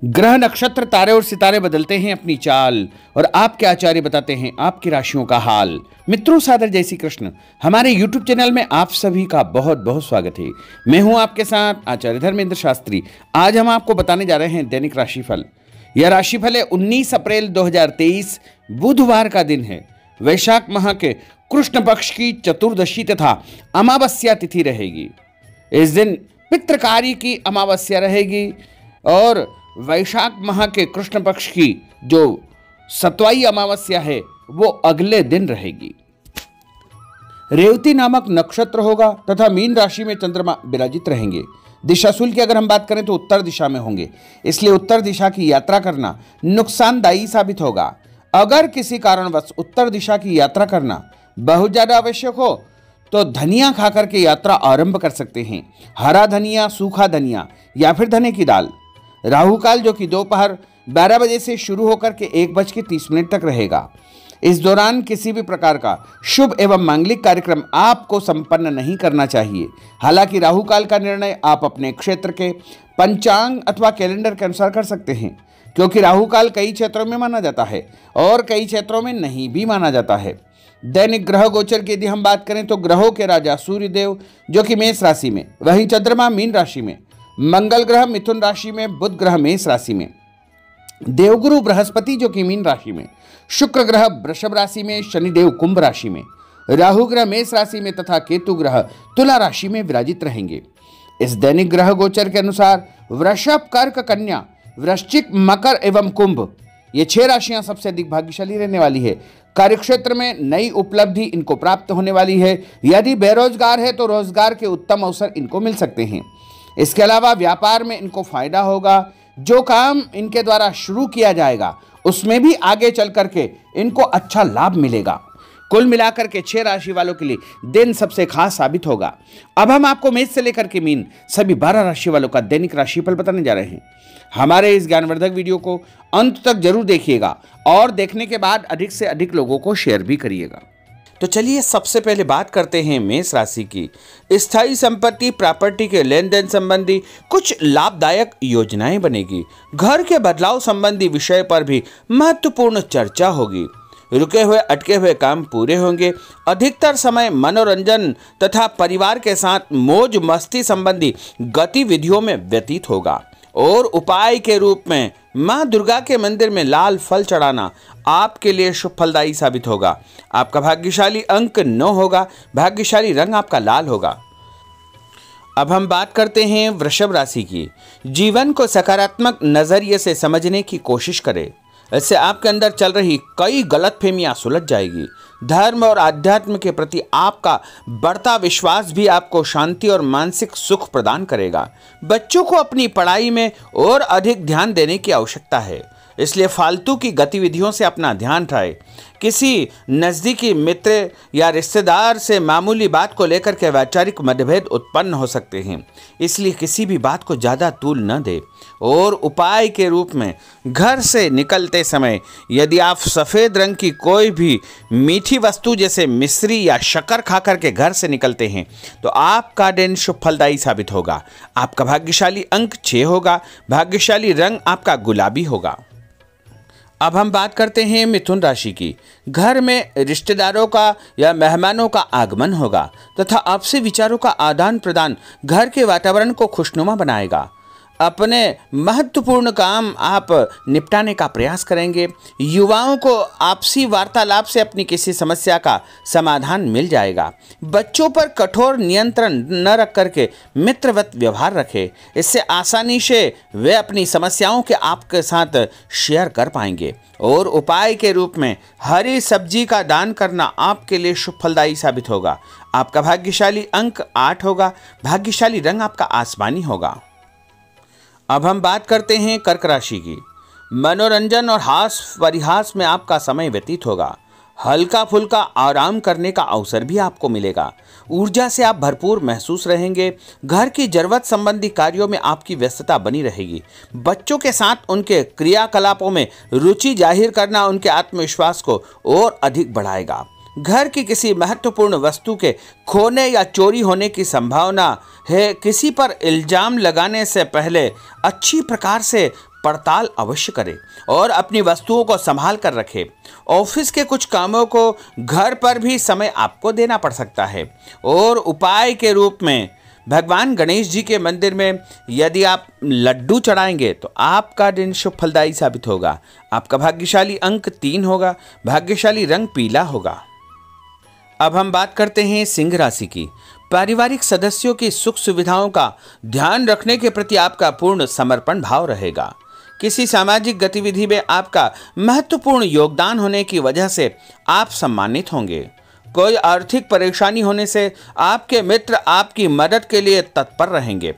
ग्रह नक्षत्र तारे और सितारे बदलते हैं अपनी चाल और आपके आचार्य बताते हैं आपकी राशियों का हाल। मित्रों, सादर जय श्री कृष्ण। हमारे YouTube चैनल में आप सभी का बहुत बहुत स्वागत है। मैं हूं आपके साथ आचार्य धर्मेंद्र शास्त्री। आज हम आपको बताने जा रहे हैं दैनिक राशिफल। यह राशिफल है 19 अप्रैल 2023 बुधवार का दिन है। वैशाख माह के कृष्ण पक्ष की चतुर्दशी तथा अमावस्या तिथि रहेगी। इस दिन पितृकारी की अमावस्या रहेगी और वैशाख माह के कृष्ण पक्ष की जो सतवाई अमावस्या है वो अगले दिन रहेगी। रेवती नामक नक्षत्र होगा तथा मीन राशि में चंद्रमा विराजित रहेंगे। दिशाशूल की अगर हम बात करें तो उत्तर दिशा में होंगे, इसलिए उत्तर दिशा की यात्रा करना नुकसानदायी साबित होगा। अगर किसी कारणवश उत्तर दिशा की यात्रा करना बहुत ज्यादा आवश्यक हो तो धनिया खाकर के यात्रा आरंभ कर सकते हैं। हरा धनिया, सूखा धनिया या फिर धने की दाल। राहु काल जो कि दोपहर 12 बजे से शुरू होकर के 1:30 तक रहेगा। इस दौरान किसी भी प्रकार का शुभ एवं मांगलिक कार्यक्रम आपको संपन्न नहीं करना चाहिए। हालांकि राहु काल का निर्णय आप अपने क्षेत्र के पंचांग अथवा कैलेंडर के अनुसार कर सकते हैं, क्योंकि राहु काल कई क्षेत्रों में माना जाता है और कई क्षेत्रों में नहीं भी माना जाता है। दैनिक ग्रह गोचर की यदि हम बात करें तो ग्रहों के राजा सूर्य देव जो कि मेष राशि में, वहीं चंद्रमा मीन राशि में, मंगल ग्रह मिथुन राशि में, बुध ग्रह मेष राशि में, देवगुरु बृहस्पति जो कि मीन राशि में, शुक्र ग्रह वृषभ राशि में, शनिदेव कुंभ राशि में, राहु ग्रह मेष राशि में तथा केतु ग्रह तुला राशि में विराजित रहेंगे। इस दैनिक ग्रह गोचर के अनुसार वृषभ, कर्क, कन्या, वृश्चिक, मकर एवं कुंभ ये 6 राशियां सबसे अधिक भाग्यशाली रहने वाली है। कार्यक्षेत्र में नई उपलब्धि इनको प्राप्त होने वाली है। यदि बेरोजगार है तो रोजगार के उत्तम अवसर इनको मिल सकते हैं। इसके अलावा व्यापार में इनको फायदा होगा। जो काम इनके द्वारा शुरू किया जाएगा उसमें भी आगे चल करके इनको अच्छा लाभ मिलेगा। कुल मिलाकर के 6 राशि वालों के लिए दिन सबसे खास साबित होगा। अब हम आपको मेष से लेकर के मीन सभी 12 राशि वालों का दैनिक राशिफल बताने जा रहे हैं। हमारे इस ज्ञानवर्धक वीडियो को अंत तक जरूर देखिएगा और देखने के बाद अधिक से अधिक लोगों को शेयर भी करिएगा। तो चलिए सबसे पहले बात करते हैं मेष राशि की। स्थायी संपत्ति, प्रॉपर्टी के लेन देन संबंधी कुछ लाभदायक योजनाएं बनेगी। घर के बदलाव संबंधी विषय पर भी महत्वपूर्ण चर्चा होगी। रुके हुए अटके हुए काम पूरे होंगे। अधिकतर समय मनोरंजन तथा परिवार के साथ मौज मस्ती संबंधी गतिविधियों में व्यतीत होगा और उपाय के रूप में मां दुर्गा के मंदिर में लाल फल चढ़ाना आपके लिए शुभ फलदायी साबित होगा। आपका भाग्यशाली अंक 9 होगा। भाग्यशाली रंग आपका लाल होगा। अब हम बात करते हैं वृषभ राशि की। जीवन को सकारात्मक नजरिए से समझने की कोशिश करें। इससे आपके अंदर चल रही कई गलतफहमियां सुलझ जाएगी। धर्म और आध्यात्म के प्रति आपका बढ़ता विश्वास भी आपको शांति और मानसिक सुख प्रदान करेगा। बच्चों को अपनी पढ़ाई में और अधिक ध्यान देने की आवश्यकता है, इसलिए फालतू की गतिविधियों से अपना ध्यान हटाएं। किसी नज़दीकी मित्र या रिश्तेदार से मामूली बात को लेकर के वैचारिक मतभेद उत्पन्न हो सकते हैं, इसलिए किसी भी बात को ज़्यादा तूल न दें। और उपाय के रूप में घर से निकलते समय यदि आप सफ़ेद रंग की कोई भी मीठी वस्तु जैसे मिश्री या शक्कर खाकर के घर से निकलते हैं तो आपका दिन शुभ फलदायी साबित होगा। आपका भाग्यशाली अंक 6 होगा। भाग्यशाली रंग आपका गुलाबी होगा। अब हम बात करते हैं मिथुन राशि की। घर में रिश्तेदारों का या मेहमानों का आगमन होगा तथा आपसी विचारों का आदान प्रदान घर के वातावरण को खुशनुमा बनाएगा। अपने महत्वपूर्ण काम आप निपटाने का प्रयास करेंगे। युवाओं को आपसी वार्तालाप से अपनी किसी समस्या का समाधान मिल जाएगा। बच्चों पर कठोर नियंत्रण न रख करके मित्रवत व्यवहार रखें, इससे आसानी से वे अपनी समस्याओं के आपके साथ शेयर कर पाएंगे। और उपाय के रूप में हरी सब्जी का दान करना आपके लिए शुभ फलदायी साबित होगा। आपका भाग्यशाली अंक 8 होगा। भाग्यशाली रंग आपका आसमानी होगा। अब हम बात करते हैं कर्क राशि की। मनोरंजन और हास परिहास में आपका समय व्यतीत होगा। हल्का फुल्का आराम करने का अवसर भी आपको मिलेगा। ऊर्जा से आप भरपूर महसूस रहेंगे। घर की जरूरत संबंधी कार्यों में आपकी व्यस्तता बनी रहेगी। बच्चों के साथ उनके क्रियाकलापों में रुचि जाहिर करना उनके आत्मविश्वास को और अधिक बढ़ाएगा। घर की किसी महत्वपूर्ण वस्तु के खोने या चोरी होने की संभावना है। किसी पर इल्जाम लगाने से पहले अच्छी प्रकार से पड़ताल अवश्य करें और अपनी वस्तुओं को संभाल कर रखें। ऑफिस के कुछ कामों को घर पर भी समय आपको देना पड़ सकता है। और उपाय के रूप में भगवान गणेश जी के मंदिर में यदि आप लड्डू चढ़ाएंगे तो आपका दिन शुभ फलदायी साबित होगा। आपका भाग्यशाली अंक 3 होगा। भाग्यशाली रंग पीला होगा। अब हम बात करते हैं सिंह राशि की। पारिवारिक सदस्यों की सुख सुविधाओं का ध्यान रखने के प्रति आपका पूर्ण समर्पण भाव रहेगा। किसी सामाजिक गतिविधि में आपका महत्वपूर्ण योगदान होने की वजह से आप सम्मानित होंगे। कोई आर्थिक परेशानी होने से आपके मित्र आपकी मदद के लिए तत्पर रहेंगे,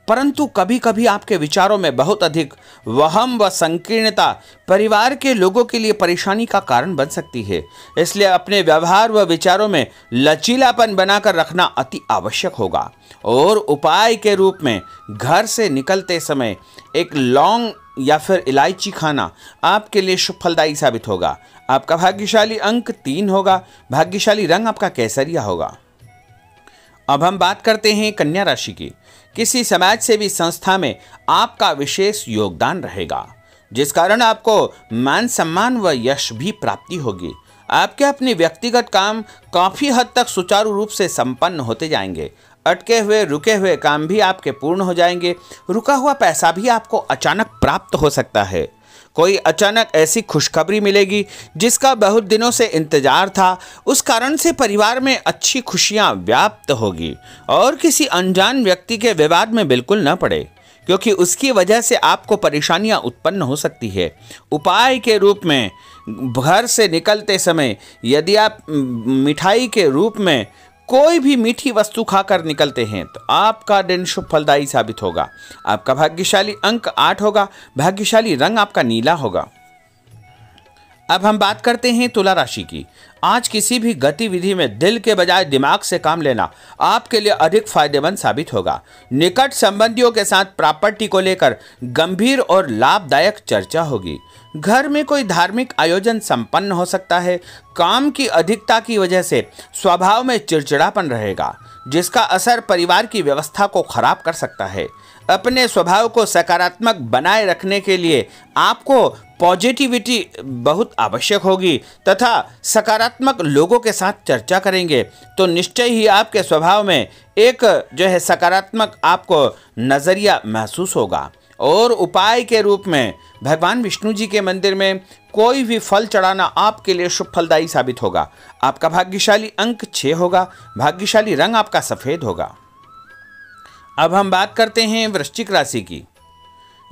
परंतु कभी कभी आपके विचारों में बहुत अधिक वहम व संकीर्णता परिवार के लोगों के लिए परेशानी का कारण बन सकती है। इसलिए अपने व्यवहार व विचारों में लचीलापन बनाकर रखना अति आवश्यक होगा। और उपाय के रूप में घर से निकलते समय एक लौंग या फिर इलायची खाना आपके लिए शुभ फलदायी साबित होगा। आपका भाग्यशाली अंक 3 होगा। भाग्यशाली रंग आपका केसरिया होगा। अब हम बात करते हैं कन्या राशि की। किसी समाज सेवी संस्था में आपका विशेष योगदान रहेगा, जिस कारण आपको मान सम्मान व यश भी प्राप्ति होगी। आपके अपने व्यक्तिगत काम काफी हद तक सुचारू रूप से संपन्न होते जाएंगे। अटके हुए रुके हुए काम भी आपके पूर्ण हो जाएंगे। रुका हुआ पैसा भी आपको अचानक प्राप्त हो सकता है। कोई अचानक ऐसी खुशखबरी मिलेगी जिसका बहुत दिनों से इंतजार था। उस कारण से परिवार में अच्छी खुशियां व्याप्त होगी। और किसी अनजान व्यक्ति के विवाद में बिल्कुल न पड़े, क्योंकि उसकी वजह से आपको परेशानियां उत्पन्न हो सकती है। उपाय के रूप में घर से निकलते समय यदि आप मिठाई के रूप में कोई भी मीठी वस्तु खाकर निकलते हैं तो आपका दिन शुभ फलदायी साबित होगा। आपका भाग्यशाली अंक 8 होगा। भाग्यशाली रंग आपका नीला होगा। अब हम बात करते हैं तुला राशि की। आज किसी भी गतिविधि में दिल के बजाय दिमाग से काम लेना आपके लिए अधिक फायदेमंद साबित होगा। निकट संबंधियों के साथ प्रॉपर्टी को लेकर गंभीर और लाभदायक चर्चा होगी। घर में कोई धार्मिक आयोजन संपन्न हो सकता है। काम की अधिकता की वजह से स्वभाव में चिड़चिड़ापन रहेगा, जिसका असर परिवार की व्यवस्था को खराब कर सकता है। अपने स्वभाव को सकारात्मक बनाए रखने के लिए आपको पॉजिटिविटी बहुत आवश्यक होगी तथा सकारात्मक लोगों के साथ चर्चा करेंगे तो निश्चय ही आपके स्वभाव में एक सकारात्मक आपको नज़रिया महसूस होगा। और उपाय के रूप में भगवान विष्णु जी के मंदिर में कोई भी फल चढ़ाना आपके लिए शुभ फलदायी साबित होगा। आपका भाग्यशाली अंक 6 होगा। भाग्यशाली रंग आपका सफ़ेद होगा। अब हम बात करते हैं वृश्चिक राशि की।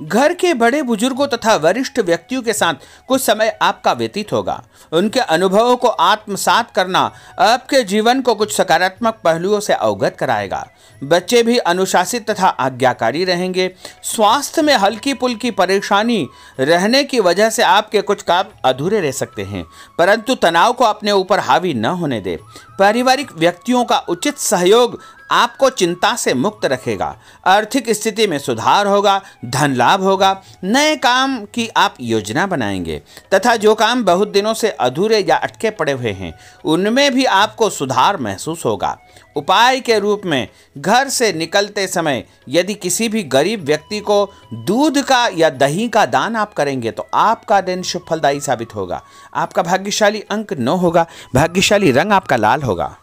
घर के बड़े बुजुर्गों तथा वरिष्ठ व्यक्तियों के साथ कुछ समय आपका व्यतीत होगा। उनके अनुभवों को आत्मसात करना आपके जीवन को कुछ सकारात्मक पहलुओं से अवगत कराएगा। बच्चे भी अनुशासित तथा आज्ञाकारी रहेंगे। स्वास्थ्य में हल्की पुल्की परेशानी रहने की वजह से आपके कुछ काम अधूरे रह सकते हैं, परंतु तनाव को अपने ऊपर हावी न होने दे। पारिवारिक व्यक्तियों का उचित सहयोग आपको चिंता से मुक्त रखेगा। आर्थिक स्थिति में सुधार होगा। धन लाभ होगा। नए काम की आप योजना बनाएंगे तथा जो काम बहुत दिनों से अधूरे या अटके पड़े हुए हैं उनमें भी आपको सुधार महसूस होगा। उपाय के रूप में घर से निकलते समय यदि किसी भी गरीब व्यक्ति को दूध का या दही का दान आप करेंगे तो आपका दिन शुभ फलदायी साबित होगा। आपका भाग्यशाली अंक 9 होगा। भाग्यशाली रंग आपका लाल होगा।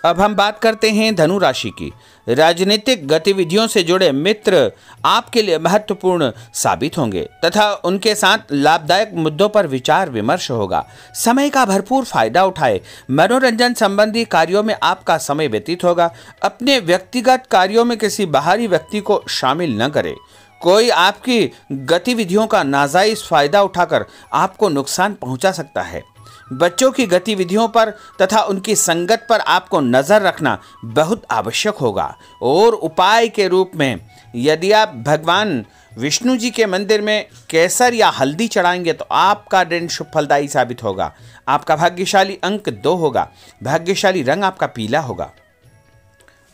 अब हम बात करते हैं धनु राशि की। राजनीतिक गतिविधियों से जुड़े मित्र आपके लिए महत्वपूर्ण साबित होंगे तथा उनके साथ लाभदायक मुद्दों पर विचार विमर्श होगा। समय का भरपूर फायदा उठाए। मनोरंजन संबंधी कार्यों में आपका समय व्यतीत होगा। अपने व्यक्तिगत कार्यों में किसी बाहरी व्यक्ति को शामिल न करें। कोई आपकी गतिविधियों का नाजायज फायदा उठाकर आपको नुकसान पहुंचा सकता है। बच्चों की गतिविधियों पर तथा उनकी संगत पर आपको नज़र रखना बहुत आवश्यक होगा। और उपाय के रूप में यदि आप भगवान विष्णु जी के मंदिर में केसर या हल्दी चढ़ाएंगे तो आपका दिन शुभ फलदायी साबित होगा। आपका भाग्यशाली अंक 2 होगा। भाग्यशाली रंग आपका पीला होगा।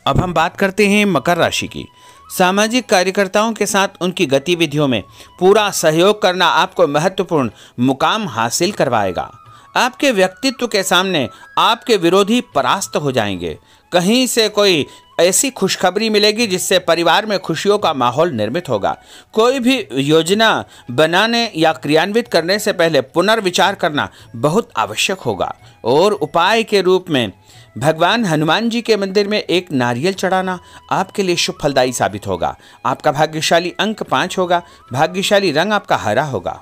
अब हम बात करते हैं मकर राशि की। सामाजिक कार्यकर्ताओं के साथ उनकी गतिविधियों में पूरा सहयोग करना आपको महत्वपूर्ण मुकाम हासिल करवाएगा। आपके व्यक्तित्व के सामने आपके विरोधी परास्त हो जाएंगे। कहीं से कोई ऐसी खुशखबरी मिलेगी जिससे परिवार में खुशियों का माहौल निर्मित होगा। कोई भी योजना बनाने या क्रियान्वित करने से पहले पुनर्विचार करना बहुत आवश्यक होगा। और उपाय के रूप में भगवान हनुमान जी के मंदिर में एक नारियल चढ़ाना आपके लिए शुभ फलदायी साबित होगा। आपका भाग्यशाली अंक 5 होगा। भाग्यशाली रंग आपका हरा होगा।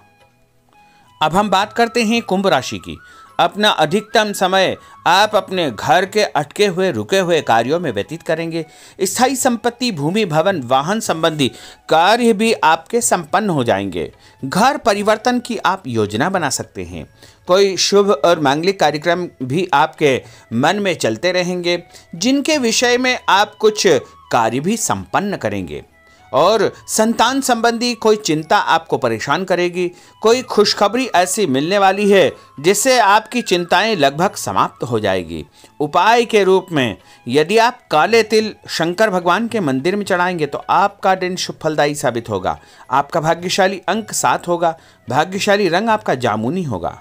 अब हम बात करते हैं कुंभ राशि की। अपना अधिकतम समय आप अपने घर के अटके हुए रुके हुए कार्यों में व्यतीत करेंगे। स्थायी संपत्ति, भूमि, भवन, वाहन संबंधी कार्य भी आपके संपन्न हो जाएंगे। घर परिवर्तन की आप योजना बना सकते हैं। कोई शुभ और मांगलिक कार्यक्रम भी आपके मन में चलते रहेंगे, जिनके विषय में आप कुछ कार्य भी संपन्न करेंगे। और संतान संबंधी कोई चिंता आपको परेशान करेगी। कोई खुशखबरी ऐसी मिलने वाली है जिससे आपकी चिंताएं लगभग समाप्त हो जाएगी। उपाय के रूप में यदि आप काले तिल शंकर भगवान के मंदिर में चढ़ाएंगे तो आपका दिन शुभ फलदायी साबित होगा। आपका भाग्यशाली अंक 7 होगा। भाग्यशाली रंग आपका जामुनी होगा।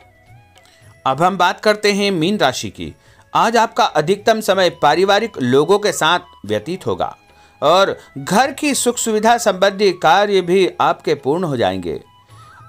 अब हम बात करते हैं मीन राशि की। आज आपका अधिकतम समय पारिवारिक लोगों के साथ व्यतीत होगा और घर की सुख सुविधा संबंधी कार्य भी आपके पूर्ण हो जाएंगे।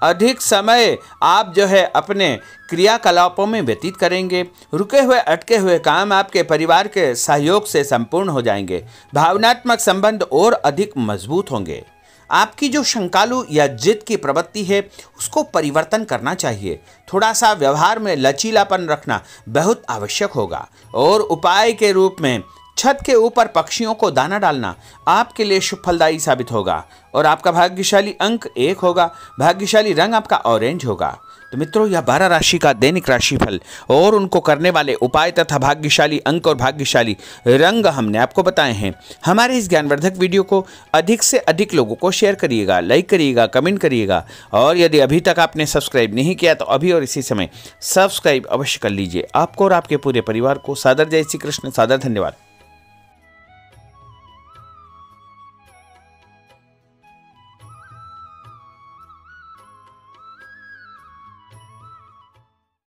अधिक समय आप अपने क्रियाकलापों में व्यतीत करेंगे। रुके हुए अटके हुए काम आपके परिवार के सहयोग से संपूर्ण हो जाएंगे। भावनात्मक संबंध और अधिक मजबूत होंगे। आपकी जो शंकालु या जिद की प्रवृत्ति है उसको परिवर्तन करना चाहिए। थोड़ा सा व्यवहार में लचीलापन रखना बहुत आवश्यक होगा। और उपाय के रूप में छत के ऊपर पक्षियों को दाना डालना आपके लिए शुभ फलदायी साबित होगा। और आपका भाग्यशाली अंक 1 होगा। भाग्यशाली रंग आपका ऑरेंज होगा। तो मित्रों, यह 12 राशि का दैनिक राशिफल और उनको करने वाले उपाय तथा भाग्यशाली अंक और भाग्यशाली रंग हमने आपको बताए हैं। हमारे इस ज्ञानवर्धक वीडियो को अधिक से अधिक लोगों को शेयर करिएगा, लाइक करिएगा, कमेंट करिएगा। और यदि अभी तक आपने सब्सक्राइब नहीं किया तो अभी और इसी समय सब्सक्राइब अवश्य कर लीजिए। आपको और आपके पूरे परिवार को सादर जय श्री कृष्ण, सादर धन्यवाद।